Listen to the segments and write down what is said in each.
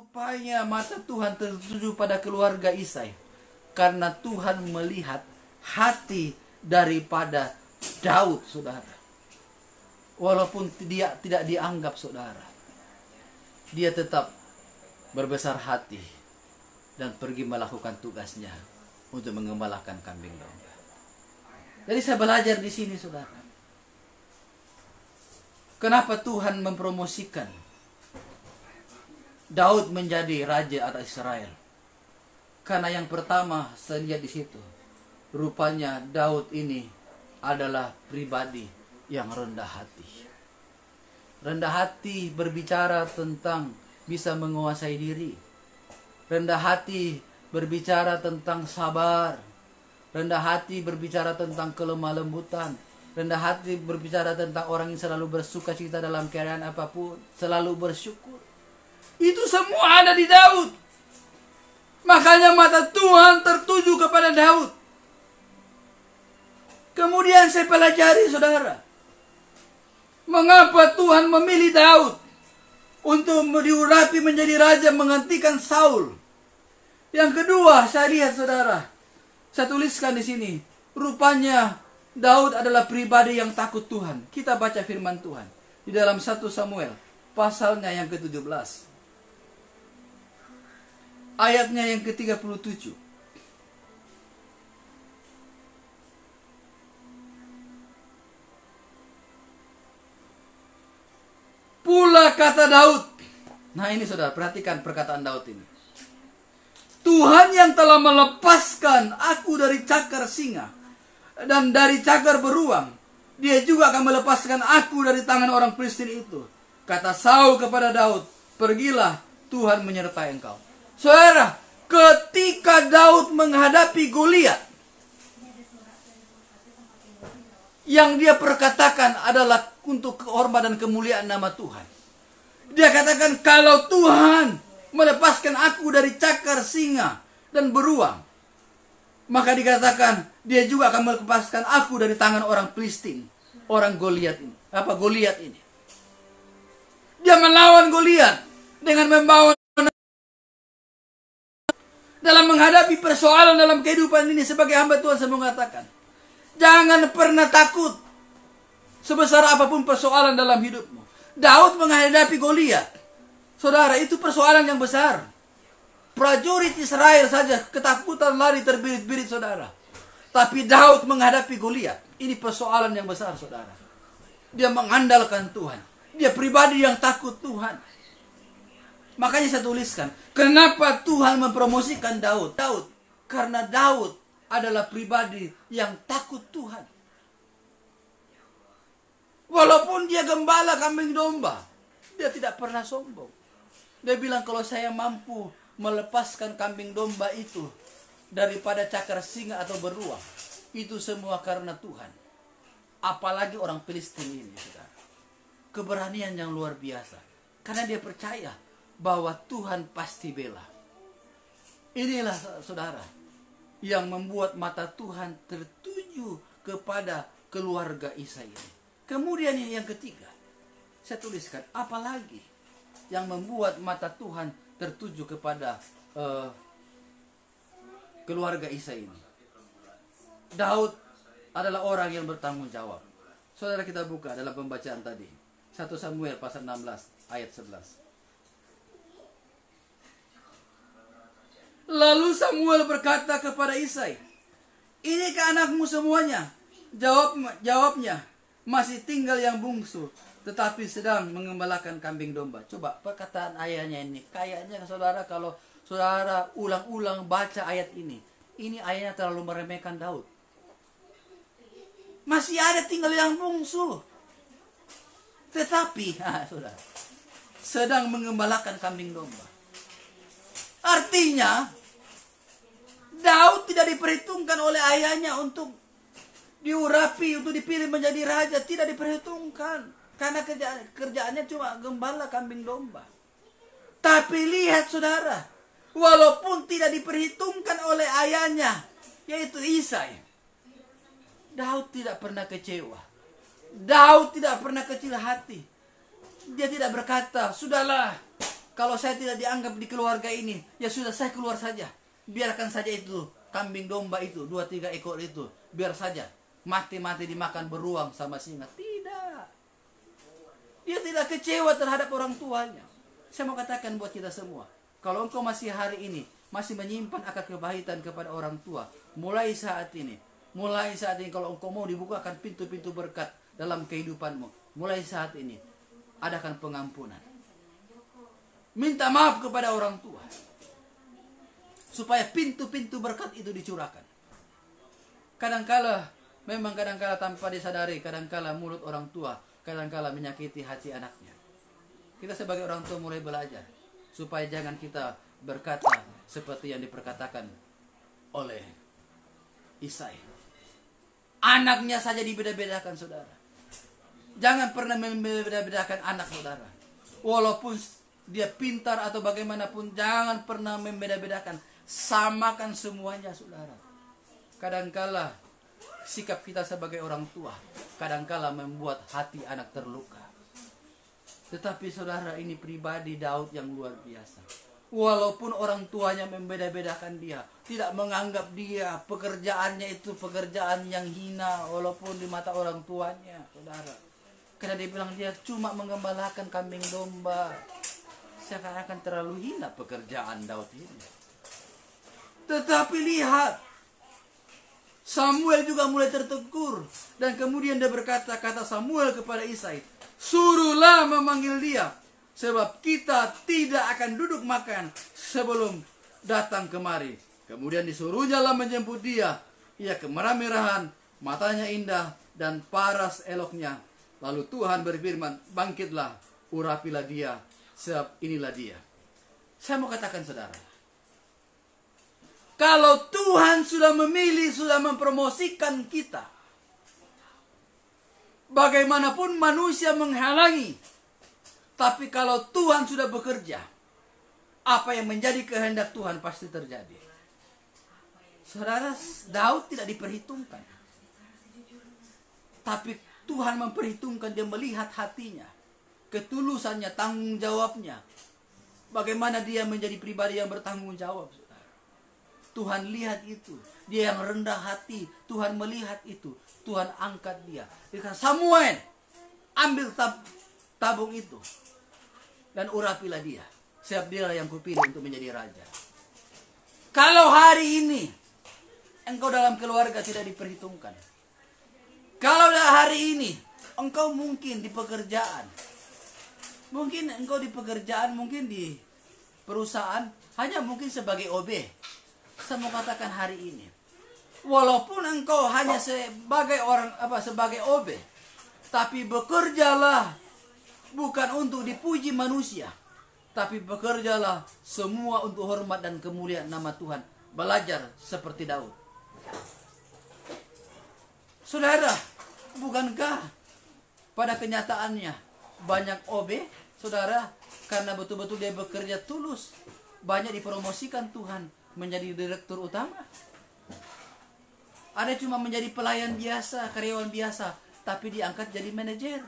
Rupanya mata Tuhan tertuju pada keluarga Isai, karena Tuhan melihat hati daripada Daud, saudara. Walaupun dia tidak dianggap, saudara, dia tetap berbesar hati dan pergi melakukan tugasnya untuk mengembalakan kambing domba. Jadi saya belajar di sini, saudara, kenapa Tuhan mempromosikan Daud menjadi raja atas Israel. Karena yang pertama saya lihat di situ, rupanya Daud ini adalah pribadi yang rendah hati. Rendah hati berbicara tentang bisa menguasai diri. Rendah hati berbicara tentang sabar. Rendah hati berbicara tentang kelemah lembutan. Rendah hati berbicara tentang orang yang selalu bersuka cita dalam keadaan apapun, selalu bersyukur. Itu semua ada di Daud. Makanya mata Tuhan tertuju kepada Daud. Kemudian saya pelajari, saudara, mengapa Tuhan memilih Daud untuk diurapi menjadi raja menggantikan Saul. Yang kedua, saya lihat, saudara, saya tuliskan di sini, rupanya Daud adalah pribadi yang takut Tuhan. Kita baca firman Tuhan di dalam 1 Samuel pasalnya yang ke-17. Ayatnya yang ke-37. Pula kata Daud. Nah ini saudara, perhatikan perkataan Daud ini. Tuhan yang telah melepaskan aku dari cakar singa dan dari cakar beruang, dia juga akan melepaskan aku dari tangan orang Filistin itu. Kata Saul kepada Daud, pergilah, Tuhan menyertai engkau. Saudara, ketika Daud menghadapi Goliat, yang dia perkatakan adalah untuk kehormatan dan kemuliaan nama Tuhan. Dia katakan, kalau Tuhan melepaskan aku dari cakar singa dan beruang, maka dikatakan dia juga akan melepaskan aku dari tangan orang Filistin, orang Goliat ini. Apa Goliat ini? Dia melawan Goliat dengan membawa. Dalam menghadapi persoalan dalam kehidupan ini sebagai hamba Tuhan, saya mengatakan, jangan pernah takut sebesar apapun persoalan dalam hidupmu. Daud menghadapi Goliat, saudara, itu persoalan yang besar. Prajurit Israel saja ketakutan lari terbirit-birit, saudara. Tapi Daud menghadapi Goliat, ini persoalan yang besar, saudara. Dia mengandalkan Tuhan. Dia pribadi yang takut Tuhan. Makanya saya tuliskan, kenapa Tuhan mempromosikan Daud? Daud, karena Daud adalah pribadi yang takut Tuhan. Walaupun dia gembala kambing domba, dia tidak pernah sombong. Dia bilang, kalau saya mampu melepaskan kambing domba itu daripada cakar singa atau beruang, itu semua karena Tuhan. Apalagi orang Filistin ini, saudara. Keberanian yang luar biasa. Karena dia percaya bahwa Tuhan pasti bela. Inilah, saudara, yang membuat mata Tuhan tertuju kepada keluarga Isai ini. Kemudian yang ketiga, saya tuliskan, apalagi yang membuat mata Tuhan tertuju kepada keluarga Isai ini. Daud adalah orang yang bertanggung jawab. Saudara, kita buka dalam pembacaan tadi, 1 Samuel pasal 16 ayat 11. Lalu Samuel berkata kepada Isai, inikah anakmu semuanya? Jawabnya, masih tinggal yang bungsu, tetapi sedang mengembalakan kambing domba. Coba perkataan ayahnya ini, kayaknya saudara, kalau saudara ulang-ulang baca ayat ini ayatnya terlalu meremehkan Daud. Masih ada tinggal yang bungsu, tetapi saudara, sedang mengembalakan kambing domba. Artinya Daud tidak diperhitungkan oleh ayahnya untuk diurapi, untuk dipilih menjadi raja. Tidak diperhitungkan. Karena kerjaannya cuma gembala kambing domba. Tapi lihat, saudara, walaupun tidak diperhitungkan oleh ayahnya, yaitu Isai, Daud tidak pernah kecewa. Daud tidak pernah kecil hati. Dia tidak berkata, sudahlah, Kalau saya tidak dianggap di keluarga ini, ya sudah saya keluar saja. Biarkan saja itu kambing domba itu, 2-3 ekor itu, biar saja mati-mati dimakan beruang sama singa. Tidak. Dia tidak kecewa terhadap orang tuanya. Saya mau katakan buat kita semua, kalau engkau masih hari ini masih menyimpan akar kebahitan kepada orang tua, mulai saat ini kalau engkau mau dibukakan pintu-pintu berkat dalam kehidupanmu, mulai saat ini adakan pengampunan. Minta maaf kepada orang tua, supaya pintu-pintu berkat itu dicurahkan. Kadangkala tanpa disadari, kadangkala mulut orang tua kadangkala menyakiti hati anaknya. Kita sebagai orang tua mulai belajar supaya jangan kita berkata seperti yang diperkatakan oleh Isai. Anaknya saja dibeda-bedakan, saudara. Jangan pernah membeda-bedakan anak saudara. Walaupun dia pintar atau bagaimanapun, jangan pernah membeda-bedakan. Samakan semuanya, saudara. Kadangkala sikap kita sebagai orang tua kadangkala membuat hati anak terluka. Tetapi saudara, ini pribadi Daud yang luar biasa. Walaupun orang tuanya membeda-bedakan dia, tidak menganggap dia pekerjaannya itu pekerjaan yang hina, walaupun di mata orang tuanya, saudara. Karena dia bilang dia cuma menggembalakan kambing domba. Seakan-akan terlalu hina pekerjaan Daud ini. Tetapi lihat, Samuel juga mulai tertegur. Dan kemudian dia berkata, kata Samuel kepada Isai, suruhlah memanggil dia, sebab kita tidak akan duduk makan sebelum datang kemari. Kemudian disuruhnya lah menjemput dia. Ia kemerah-merahan, matanya indah dan paras eloknya. Lalu Tuhan berfirman, bangkitlah, urapilah dia, sebab inilah dia. Saya mau katakan saudara, kalau Tuhan sudah memilih, sudah mempromosikan kita, bagaimanapun manusia menghalangi, tapi kalau Tuhan sudah bekerja, apa yang menjadi kehendak Tuhan pasti terjadi. Saudara, Daud tidak diperhitungkan, tapi Tuhan memperhitungkan. Dia melihat hatinya, ketulusannya, tanggung jawabnya, bagaimana dia menjadi pribadi yang bertanggung jawab. Saudara, Tuhan lihat itu. Dia yang rendah hati, Tuhan melihat itu. Tuhan angkat dia. Dia kata, Samuel, ambil tabung itu dan urapilah dia, sebab dia yang kupilih untuk menjadi raja. Kalau hari ini engkau dalam keluarga tidak diperhitungkan, kalau hari ini engkau mungkin di pekerjaan, mungkin di perusahaan hanya mungkin sebagai OB. Saya mau katakan hari ini, walaupun engkau hanya sebagai sebagai OB, tapi bekerjalah bukan untuk dipuji manusia, tapi bekerjalah semua untuk hormat dan kemuliaan nama Tuhan. Belajar seperti Daud. Saudara, bukankah pada kenyataannya banyak OB, saudara, karena betul-betul dia bekerja tulus, banyak dipromosikan Tuhan menjadi direktur utama. Ada cuma menjadi pelayan biasa, karyawan biasa, tapi diangkat jadi manajer.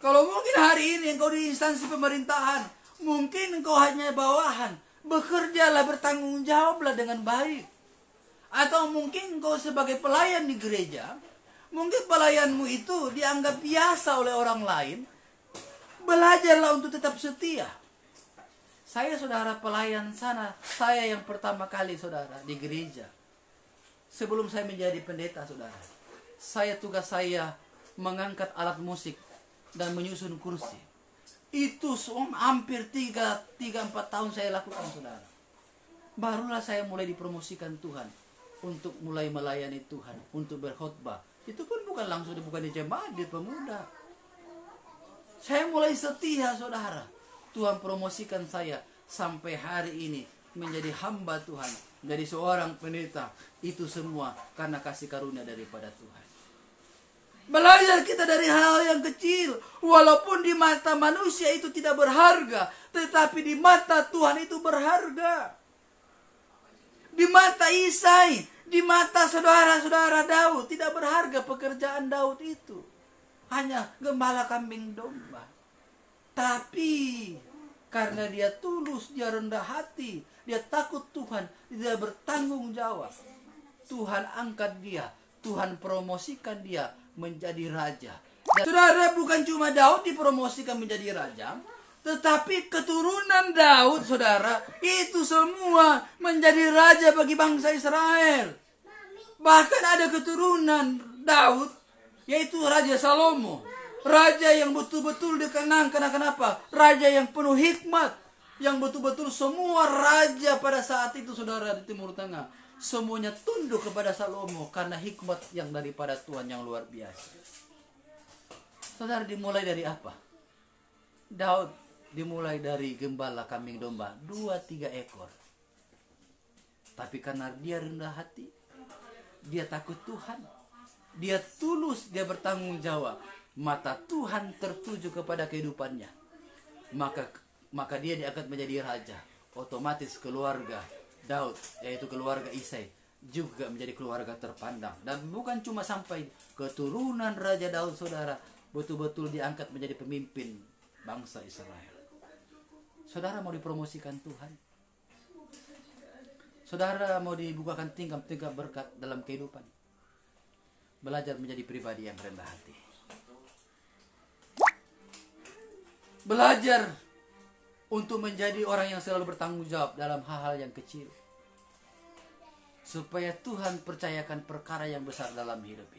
Kalau mungkin hari ini engkau di instansi pemerintahan, mungkin engkau hanya bawahan, bekerjalah, bertanggung jawablah dengan baik. Atau mungkin engkau sebagai pelayan di gereja, mungkin pelayanmu itu dianggap biasa oleh orang lain. Belajarlah untuk tetap setia. Saya, saudara, pelayan sana, saya yang pertama kali, saudara, di gereja. Sebelum saya menjadi pendeta, saudara, tugas saya mengangkat alat musik dan menyusun kursi. Itu hampir 3-4 tahun saya lakukan, saudara. Barulah saya mulai dipromosikan Tuhan untuk mulai melayani Tuhan, untuk berkhotbah. Itu pun bukan langsung, bukan di jemaat, di pemuda. Saya mulai setia, saudara. Tuhan promosikan saya sampai hari ini menjadi hamba Tuhan, dari seorang pendeta. Itu semua karena kasih karunia daripada Tuhan. Belajar kita dari hal yang kecil, walaupun di mata manusia itu tidak berharga, tetapi di mata Tuhan itu berharga. Di mata Isai, di mata saudara-saudara Daud, tidak berharga pekerjaan Daud itu. Hanya gembala kambing domba. Tapi karena dia tulus, dia rendah hati, dia takut Tuhan, dia bertanggung jawab, Tuhan angkat dia, Tuhan promosikan dia menjadi raja. Dan saudara, bukan cuma Daud dipromosikan menjadi raja, tetapi keturunan Daud, saudara, itu semua menjadi raja bagi bangsa Israel. Bahkan ada keturunan Daud, yaitu Raja Salomo. Raja yang betul-betul dikenang, kenapa? Raja yang penuh hikmat, yang betul-betul semua raja pada saat itu, saudara, di Timur Tengah, semuanya tunduk kepada Salomo karena hikmat yang daripada Tuhan yang luar biasa. Saudara, dimulai dari apa? Daud dimulai dari gembala kambing domba 2-3 ekor. Tapi karena dia rendah hati, dia takut Tuhan, dia tulus, dia bertanggung jawab, mata Tuhan tertuju kepada kehidupannya, maka dia diangkat menjadi raja. Otomatis keluarga Daud, yaitu keluarga Isai, juga menjadi keluarga terpandang. Dan bukan cuma sampai keturunan Raja Daud, saudara, betul-betul diangkat menjadi pemimpin bangsa Israel. Saudara mau dipromosikan Tuhan, saudara mau dibukakan tingkap-tingkap berkat dalam kehidupan, belajar menjadi pribadi yang rendah hati. Belajar untuk menjadi orang yang selalu bertanggung jawab dalam hal-hal yang kecil, supaya Tuhan percayakan perkara yang besar dalam hidup ini.